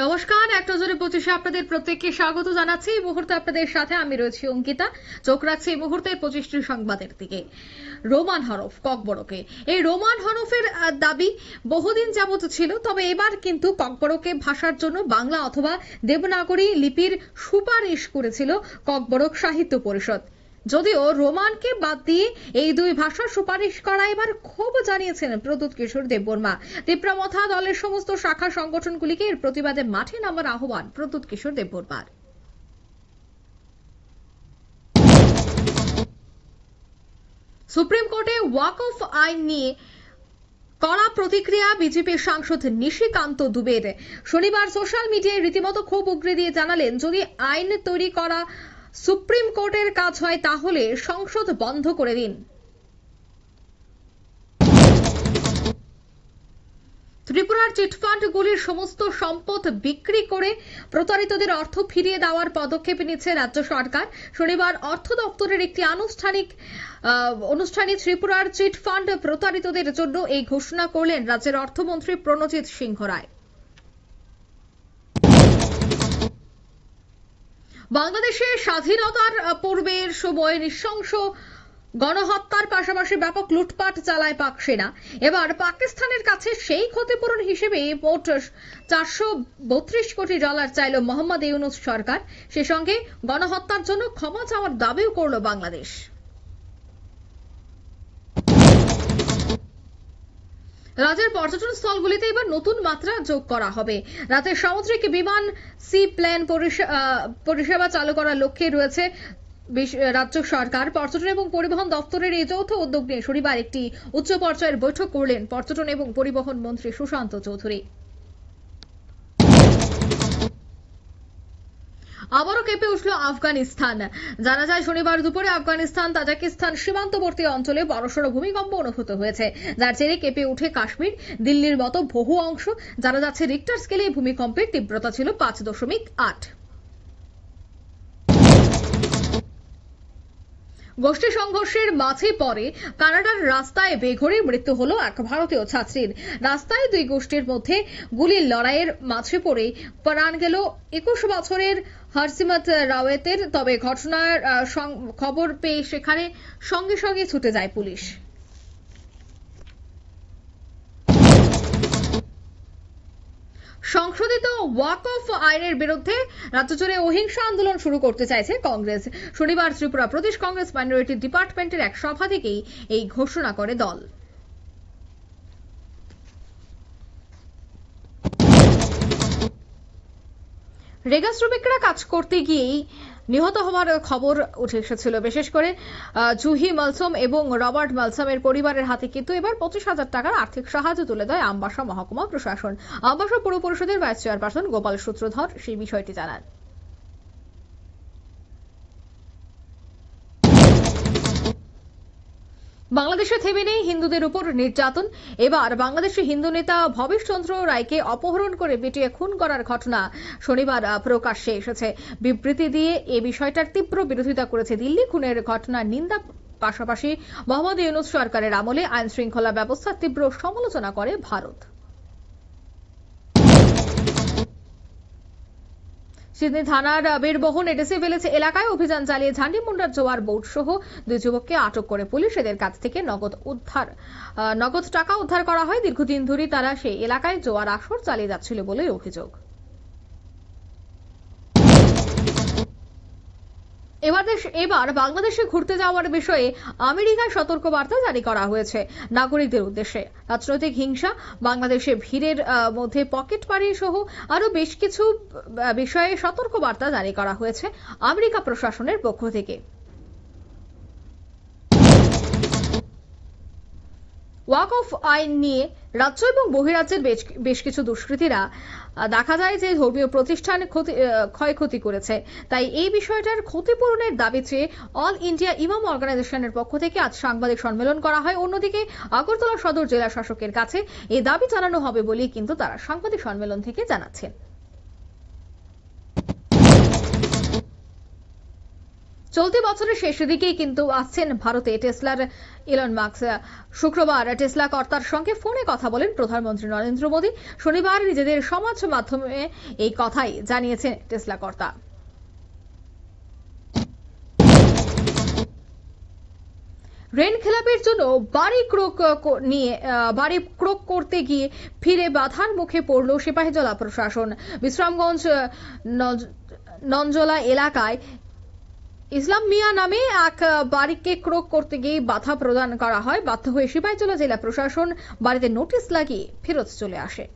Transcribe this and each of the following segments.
নমস্কার, একটা জোরে 25-এ আপনাদের প্রত্যেককে স্বাগত জানাচ্ছি। এই মুহূর্তে আপনাদের সাথে আমি রয়েছি অঙ্কিতা। চোখ রাখছি এই মুহূর্তের 25টি সংবাদের দিকে। রোমান হরফ ককবরকে, এই রোমান হরফের দাবি বহুদিন যাবত ছিল, তবে এবার কিন্তু ককবরকে ভাষার জন্য বাংলা অথবা দেবনাগরী লিপির সুপারিশ করেছিল ককবরক সাহিত্য পরিষদ। যদিও রোমানকে বাদ দিয়ে এই দুই ভাষার সুপারিশ করা এবার ক্ষোভ জানিয়েছেন প্রদ্যুৎ কিশোর দেববর্মা। তিপ্রামথা দলের সমস্ত শাখা সংগঠনগুলিকে এর প্রতিবাদে মাঠে নামার আহ্বান প্রদ্যুৎ কিশোর দেববর্মার। সুপ্রিম কোর্টে ওয়াকফ আইন নিয়ে কড়া প্রতিক্রিয়া বিজেপির সাংসদ নিশিকান্ত দুবের। শনিবার সোশ্যাল মিডিয়ায় রীতিমতো ক্ষোভ উগরে দিয়ে জানালেন, যদি আইন তৈরি করা সুপ্রিম কোর্টের কাজ হয় তাহলে সংসদ বন্ধ করে দিন। ত্রিপুরার চিটফান্ডগুলির সমস্ত সম্পদ বিক্রি করে প্রতারিতদের অর্থ ফিরিয়ে দেওয়ার পদক্ষেপ নিচ্ছে রাজ্য সরকার। শনিবার অর্থ দপ্তরের একটি অনুষ্ঠানে ত্রিপুরার চিটফান্ড প্রতারিতদের জন্য এই ঘোষণা করলেন রাজ্যের অর্থমন্ত্রী প্রণজিৎ সিংহ রায়। বাংলাদেশের স্বাধীনতার পূর্বের সময় নৃশংস গণহত্যার পাশাপাশি ব্যাপক লুটপাট চালায় পাক সেনা। এবার পাকিস্তানের কাছে সেই ক্ষতিপূরণ হিসেবে মোট $432 কোটি চাইল মোহাম্মদ ইউনূস সরকার। সে সঙ্গে গণহত্যার জন্য ক্ষমা চাওয়ার দাবিও করল বাংলাদেশ। রাজ্যের পর্যটন স্থলগুলিতে এবার নতুন মাত্রা যোগ করা হবে। রাজ্যের সামুদ্রিক বিমান সি প্লেন পরিষেবা চালু করার লক্ষ্যে রয়েছে রাজ্য সরকার। পর্যটন এবং পরিবহন দপ্তরের এই যৌথ উদ্যোগ নিয়ে শনিবার একটি উচ্চ পর্যায়ের বৈঠক করলেন পর্যটন এবং পরিবহন মন্ত্রী সুশান্ত চৌধুরী। আবারও কেঁপে উঠল আফগানিস্তান। জানা যায়, শনিবার দুপুরে আফগানিস্তান তাজিকিস্তান সীমান্তবর্তী অঞ্চলে বড়সড় ভূমিকম্প অনুভূত হয়েছে, যার জেরে কেঁপে উঠে কাশ্মীর, দিল্লির মতো বহু অংশ। জানা যাচ্ছে, রিক্টার স্কেলে ভূমিকম্পের তীব্রতা ছিল 5.8। গোষ্ঠী সংঘর্ষের মাঝে পরে কানাডার রাস্তায় বেঘোরে মৃত্যু হলো এক ভারতীয় ছাত্রীর। রাস্তায় দুই গোষ্ঠীর মধ্যে গুলির লড়াইয়ের মাঝে পড়ে প্রাণ গেল 21 বছরের হরসিমত রাওয়েতের। তবে ঘটনার খবর পেয়ে সেখানে সঙ্গে সঙ্গে ছুটে যায় পুলিশ। সংশোধিত ওয়াকফ আইনের বিরুদ্ধে রাজ্য জুড়ে অহিংসা আন্দোলন শুরু করতে চাইছে কংগ্রেস। শনিবার ত্রিপুরা প্রদেশ কংগ্রেস মাইনরিটি ডিপার্টমেন্টের এক সভা থেকেই এই ঘোষণা করে দল। রেগা শ্রমিকরা কাজ করতে গিয়েই নিহত হওয়ার খবর উঠে এসেছিল। বিশেষ করে জুহি মালসম এবং রবার্ট মালসমের পরিবারের হাতে কিন্তু এবার 25,000 টাকার আর্থিক সাহায্য তুলে দেয় আমবাসা মহকুমা প্রশাসন। আমবাসা পৌর পরিষদের ভাইস চেয়ারপারসন গোপাল সূত্রধর সেই বিষয়টি জানান। বাংলাদেশে থেমে নেই হিন্দুদের উপর নির্যাতন। এবার বাংলাদেশে হিন্দু নেতা ভবেশ চন্দ্র রায়কে অপহরণ করে পিটিয়ে খুন করার ঘটনা শনিবার প্রকাশ্যে এসেছে। বিবৃতি দিয়ে এ বিষয়টার তীব্র বিরোধিতা করেছে দিল্লি। খুনের ঘটনার নিন্দা পাশাপাশি মোহাম্মদ ইউনূস সরকারের আমলে আইন শৃঙ্খলা ব্যবস্থার তীব্র সমালোচনা করে ভারত। সিডনি থানার বীরবহন এডিসি ভিলেজ এলাকায় অভিযান চালিয়ে ঝান্ডিমুন্ডার জোয়ার বোট সহ দুই যুবককে আটক করে পুলিশ। এদের কাছ থেকে নগদ টাকা উদ্ধার করা হয়। দীর্ঘদিন ধরে তারা সেই এলাকায় জোয়ার আসর চালিয়ে যাচ্ছিল বলে অভিযোগ। এবার বাংলাদেশে ঘুরতে যাওয়ার বিষয়ে আমেরিকায় সতর্কবার্তা জারি করা হয়েছে নাগরিকদের উদ্দেশ্যে। রাজনৈতিক হিংসা, বাংলাদেশে ভিড়ের মধ্যে পকেটমারি সহ আরো বেশ কিছু বিষয়ে সতর্কবার্তা জারি করা হয়েছে আমেরিকা প্রশাসনের পক্ষ থেকে। ওয়াকফ আইন নিয়ে রাজ্য এবং বহিরাজ্যের বেশ কিছু দুষ্কৃতীরা দেখা যায় যে ধর্মীয় প্রতিষ্ঠান ক্ষয়ক্ষতি করেছে। তাই এই বিষয়টার ক্ষতিপূরণের দাবি চেয়ে অল ইন্ডিয়া ইমাম অর্গানাইজেশনের পক্ষ থেকে আজ সাংবাদিক সম্মেলন করা হয়। অন্যদিকে আগরতলা সদর জেলা শাসকের কাছে এই দাবি জানানো হবে বলেই কিন্তু তারা সাংবাদিক সম্মেলন থেকে জানাচ্ছেন। চলতি বছরের শেষের দিকেই কিন্তু আসছেন ভারতে টেসলার ইলন মাস্ক। শুক্রবার টেসলা কর্তার সঙ্গে ফোনে কথা বলেন প্রধানমন্ত্রী নরেন্দ্র মোদী। শনিবার নিজেদের সমাজ মাধ্যমে এই কথাই জানিয়েছেন টেসলা কর্তা। ঋণ খেলাপের জন্য বাড়ি ক্রোক করতে গিয়ে ফিরে বাধার মুখে পড়ল সিপাহীজলা প্রশাসন। বিশ্রামগঞ্জ নঞ্জলা এলাকায় ইসলাম মিয়া নামে এক বাড়িকে ক্রোক করতে গিয়ে বাধা প্রদান করা হয়। বাধ্য হয়ে সিপাহীজলা জেলা প্রশাসন বাড়িতে নোটিশ লাগিয়ে ফেরত চলে আসে।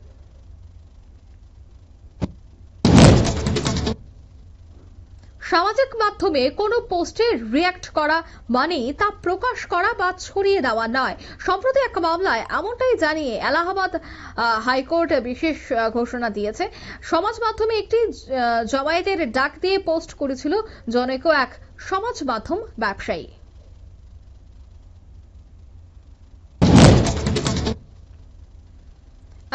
সামাজিক মাধ্যমে কোনো পোস্টে রিঅ্যাক্ট করা মানে তা প্রকাশ করা বা ছড়িয়ে দেওয়া নয়। সম্প্রতি এক মামলায় এমনটাই জানিয়ে এলাহাবাদ হাইকোর্ট বিশেষ ঘোষণা দিয়েছে। সমাজ মাধ্যমে একটি জমায়েতের ডাক দিয়ে পোস্ট করেছিল জনৈক এক সমাজ মাধ্যম ব্যবসায়ী।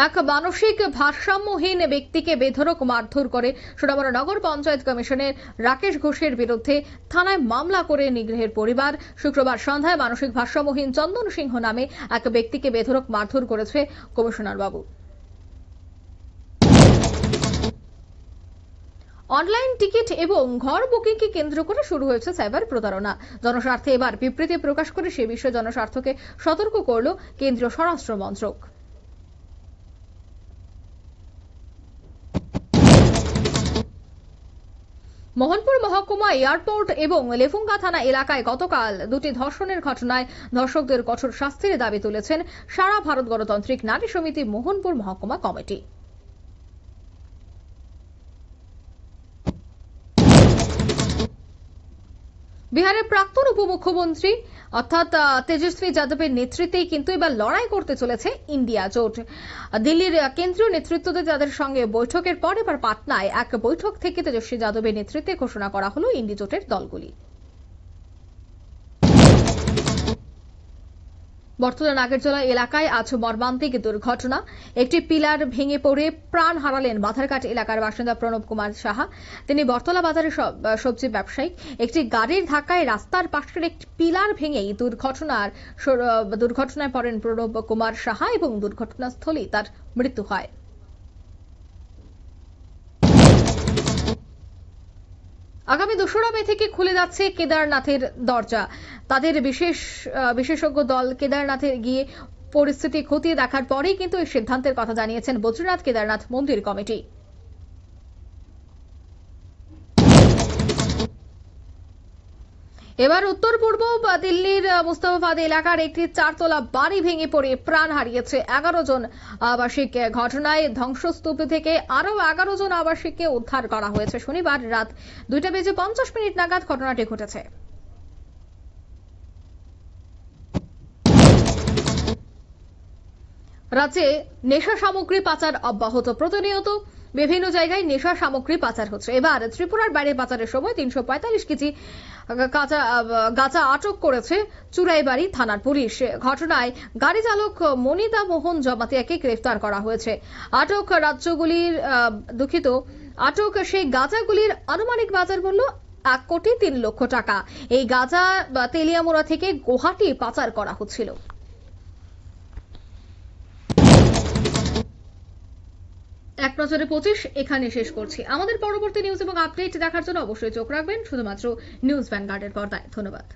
এক মানসিক ভারসাম্যহীন ব্যক্তিকে বেধড়ক মারধর করে সোনামুড়া নগর পঞ্চায়েত কমিশনের রাকেশ ঘোষের বিরুদ্ধে থানায় মামলা করে নিগ্রহের পরিবার। শুক্রবার সন্ধ্যায় মানসিক ভারসাম্যহীন চন্দন সিংহ নামে এক ব্যক্তিকে বেধড়ক মারধর করেছে কমিশনার বাবু। অনলাইন টিকিট এবং ঘর বুকিংকে কেন্দ্র করে শুরু হয়েছে সাইবার প্রতারণা। জনস্বার্থে এবার বিবৃতি প্রকাশ করে সে বিষয়ে জনস্বার্থকে সতর্ক করল কেন্দ্রীয় স্বরাষ্ট্র মন্ত্রক। মোহনপুর মহকুমা এয়ারপোর্ট এবং লেফুঙ্গা থানা এলাকায় গতকাল দুটি ধর্ষণের ঘটনায় ধর্ষকদের কঠোর শাস্তির দাবি তুলেছেন সারা ভারত গণতান্ত্রিক নারী সমিতি মোহনপুর মহকুমা কমিটি। বিহারের প্রাক্তন উপমুখ্যমন্ত্রী অর্থাৎ তেজস্বী যাদবের নেতৃত্বেই কিন্তু এবার লড়াই করতে চলেছে ইন্ডিয়া জোট। দিল্লির কেন্দ্রীয় নেতৃত্বদের তাদের সঙ্গে বৈঠকের পর এবার পাটনায় এক বৈঠক থেকে তেজস্বী যাদবের নেতৃত্বে ঘোষণা করা হলো ইন্ডি জোটের দলগুলি। বর্তমান নাগেরজোলা এলাকায় আজ মর্মান্তিক দুর্ঘটনা। একটি পিলার ভেঙে পড়ে প্রাণ হারালেন বাধারঘাট এলাকার বাসিন্দা প্রণব কুমার সাহা। তিনি বর্তলা বাজারের সবজি ব্যবসায়ী। একটি গাড়ির ধাক্কায় রাস্তার পাশের একটি পিলার ভেঙেই দুর্ঘটনায় পড়েন প্রণব কুমার সাহা এবং দুর্ঘটনাস্থলেই তার মৃত্যু হয়। আগামী 2রা মে থেকে খুলে যাচ্ছে কেদারনাথের দরজা। তাদের বিশেষজ্ঞ দল কেদারনাথে গিয়ে পরিস্থিতি খতিয়ে দেখার পরেই কিন্তু এই সিদ্ধান্তের কথা জানিয়েছেন বদ্রীনাথ কেদারনাথ মন্দির কমিটি। এবার উত্তর পূর্ব দিল্লির মুস্তাফাবাদ এলাকার একটি 4তলা বাড়ি ভেঙে পড়ে প্রাণ হারিয়েছে 11 জন আবাসিক। ঘটনায় ধ্বংসস্তূপ থেকে আরও 11 জন আবাসিককে উদ্ধার করা হয়েছে। শনিবার রাত 2:50 নাগাদ ঘটনাটি ঘটেছে। রাজ্যে নেশা সামগ্রী পাচার অব্যাহত। প্রতিনিয়ত বিভিন্ন জায়গায় নেশা সামগ্রী পাচার হচ্ছে। এবার ত্রিপুরার বাইরে পাচারের সময় 345 কেজি গাঁজা আটক করেছে চুরাইবাড়ি থানার পুলিশ। ঘটনায় গাড়ি চালক মনিতা মোহন জমাতিয়াকে গ্রেফতার করা হয়েছে। আটক সেই গাঁজাগুলির আনুমানিক বাজার মূল্য 1,03 লক্ষ টাকা। এই গাঁজা তেলিয়ামুড়া থেকে গুয়াহাটি পাচার করা হচ্ছিল। এক নজরে 25 এখানে শেষ করছি। আমাদের পরবর্তী নিউজ এবং আপডেট দেখার জন্য অবশ্যই চোখ রাখবেন শুধুমাত্র নিউজ ভ্যানগার্ডের পর্দায়। ধন্যবাদ।